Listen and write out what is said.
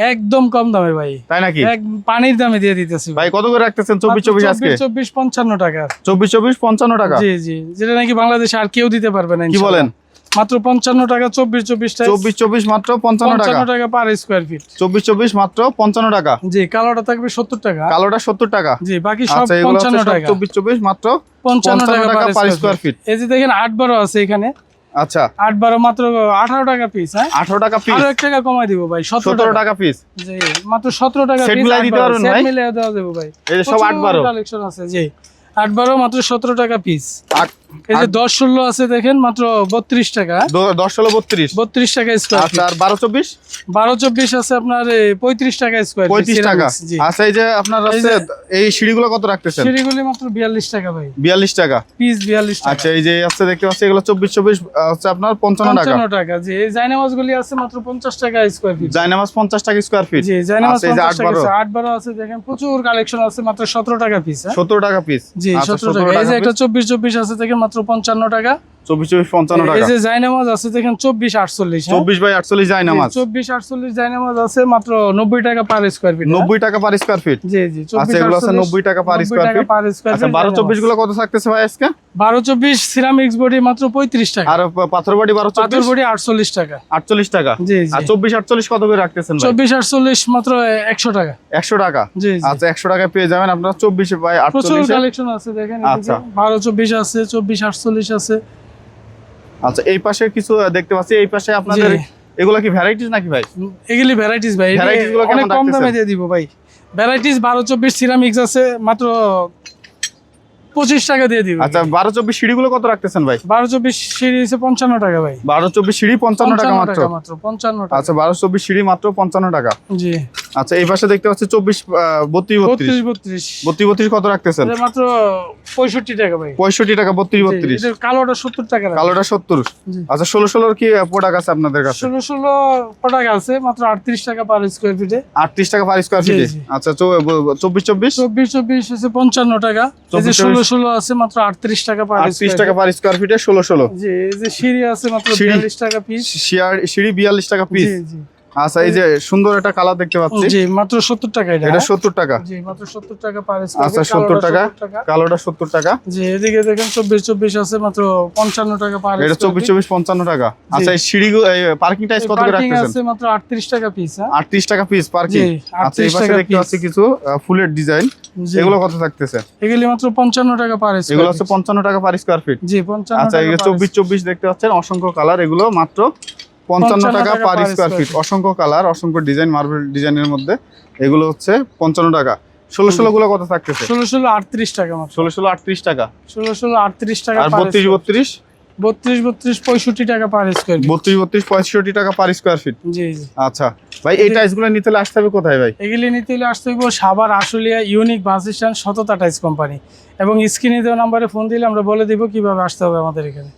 একদম কম দামে ভাই। তাই নাকি? এক পানির দামে দিয়ে দিতেছি ভাই। কত করে রাখতেছেন 24-24 আজকে? 24 55 টাকা। 24-24 55 টাকা। জি জি, যেটা নাকি বাংলাদেশে আর কেউ দিতে পারবে না। কি বলেন? মাত্র 55 টাকা 24-24 টাকা। 24-24 মাত্র 55 টাকা। 55 টাকা পার স্কয়ার ফিট। 24-24 মাত্র 55 টাকা। জি, কালোটা থাকবে 70 টাকা। কালোটা 70 টাকা। জি, বাকি সব আচ্ছা, এগুলো হচ্ছে 55 সব টাকা। 24-24 মাত্র 55 টাকা পার স্কয়ার ফিট। এই যে দেখেন 8-12 আছে এখানে। আচ্ছা, 8-12 মাত্র 18 টাকা পিস। হ্যাঁ, 18 টাকা পিস। আরো 1 টাকা কমাই দিব ভাই, 17 টাকা পিস। জি, মাত্র 17 টাকা সেট পিস। মিলাই দিতে পারবেন ভাই? সেট মিলাই দেওয়া যাবে ভাই। এই যে সব 8-12 কালেকশন আছে। জি, 8-12 মাত্র 17 টাকা পিস। এই যে 8 10-16 আছে দেখেন মাত্র 32 টাকা। 10-16 32 32 টাকা স্কয়ার ফিট। আচ্ছা, আর 12-24 12-24 আছে আপনার 35 টাকা স্কয়ার ফিট। 35 টাকা। জি, আচ্ছা, এই যে আপনার আছে এই সিঁড়িগুলো কত রাখতেছেন? সিঁড়িগুলি মাত্র 42 টাকা ভাই। 42 টাকা পিস 42 টাকা। আচ্ছা, এই যে আছে দেখতে পাচ্ছি এগুলো 24-24 হচ্ছে আপনার 55 টাকা। 55 টাকা। জি, এই জায়নামাজ গুলি আছে মাত্র 50 টাকা স্কয়ার ফিট। জায়নামাজ 50 টাকা স্কয়ার ফিট। জি, জায়নামাজ আচ্ছা, এই যে 50 টাকা। 8-12 8-12 আছে দেখেন, প্রচুর কালেকশন আছে মাত্র 17 টাকা পিস। 17 টাকা পিস। জি, আচ্ছা, 17 টাকা। এই যে একটা 24-24 আছে দেখেন মাত্র 55 টাকা। 24-24 55 টাকা। এই যে জায়নামাজ আছে দেখেন 24-48। 24/48 জায়নামাজ। 24-48 জায়নামাজ আছে মাত্র 90 টাকা পার স্কয়ার ফিট। 90 টাকা পার স্কয়ার ফিট। জি জি, আচ্ছা, এগুলো আছে 90 টাকা পার স্কয়ার ফিট। আচ্ছা, 12-24 গুলো কত থাকতেছে ভাই আজকে? 12-24 সিরামিক্স বডি মাত্র 35 টাকা। আর পাথর বডি 12-24 পাথর বডি 48 টাকা। 48 টাকা। জি জি। আর 24-48 কত করে রাখতেছেন ভাই? 24-48 মাত্র 100 টাকা। 100 টাকা। জি জি। আচ্ছা, 100 টাকায় পেয়ে যাবেন আপনারা 24/48। প্রচুর কালেকশন আছে দেখেন। আচ্ছা, 12-24 আছে, 24-48 আছে। আচ্ছা, এই পাশে কিছু দেখতে পাচ্ছি। এই পাশে আপনাদের এগুলা কি ভ্যারাইটিস নাকি ভাই? এগুলি ভ্যারাইটিস ভাই। ভ্যারাইটিস গুলো কেমন অনেক কম রাখতেছেন? দামে দিয়ে দিব ভাই। ভ্যারাইটিস 12-24 সিরামিক্স আছে মাত্র 25 টাকা দিয়ে দিব। আচ্ছা, 12-24 সিঁড়িগুলো কত রাখতেছেন ভাই? 12-24 সিঁড়ি হচ্ছে 55 টাকা ভাই। 12-24 সিঁড়ি 55 টাকা মাত্র। 55 টাকা। আচ্ছা, 12-24 সিঁড়ি মাত্র 55 টাকা। জি। আচ্ছা, এই পাশে দেখতে পাচ্ছি 32-32 32 কত রাখতেছেন? এটা মাত্র 65 টাকা ভাই। 65 টাকা 32-32। এটা কালোটা 70 টাকা। কালোটা 70। জি। আচ্ছা, 16 কি প্রোডাক্ট আছে আপনাদের কাছে? 16 প্রোডাক্ট আছে মাত্র 38 টাকা পার স্কয়ার ফিটে। 38 টাকা পার স্কয়ার ফিটে। আচ্ছা, 24-24 24 আছে 55 টাকা। এই যে 16 আছে মাত্র 38 টাকা পার 38 টাকা পার স্কয়ার ফিটে 16। জি, এই যে সিঁড়ি আছে মাত্র 42 টাকা পিস। সিঁড়ি 42 টাকা পিস। জি জি। আচ্ছা, এই যে সুন্দর একটা কালার দেখতে পাচ্ছি। জি, মাত্র 70 টাকা এটা। এটা 70 টাকা। জি, মাত্র 70 টাকা পার স্কয়ার আচ্ছা, 70 টাকা। কালোটা 70 টাকা। জি, এদিকে দেখেন 24 আছে মাত্র 55 টাকা পার স্কয়ার। এটা 24 55 টাকা। আচ্ছা, এই সিঁড়ি পার্কিং টাইস কত করে পার্কিং রাখতেছেন? আছে মাত্র 38 টাকা পিস। 38 টাকা পিস পার্কিং। জি, আচ্ছা, এই 38 পাশে টাকা দেখতে পাচ্ছি কিছু ফুলের ডিজাইন। এগুলো কত থাকতেছে? এগুলি মাত্র 55 টাকা পার স্কয়ার। এগুলো হচ্ছে 55 টাকা পার স্কয়ার ফিট। জি, 55 আচ্ছা, টাকা। এই 24 দেখতে পাচ্ছেন অসংখ্য কালার। এগুলো মাত্র 55 টাকা পার স্কয়ার ফিট। অসংখ্য কালার, অসংখ্য ডিজাইন, মার্বেল ডিজাইনের মধ্যে এগুলো হচ্ছে 55 টাকা। 16 গুলো কত থাকতেছে? 16 38 টাকা মাত্র। 16 38 টাকা। 16 38 টাকা আর পার। 32 32 65 টাকা পার স্কয়ার। 32 65 টাকা পার স্কয়ার ফিট। জি জি। আচ্ছা ভাই, এই টাইলসগুলো নিতে হলে আসতে হবে কোথায় ভাই? এগুলি নিতে হলে আসতে হবে Savar Ashulia unique bus stand সততা টাইলস কোম্পানি, এবং স্ক্রিনে দেওয়া নম্বরে ফোন দিলে আমরা বলে দিব কিভাবে আসতে হবে আমাদের এখানে।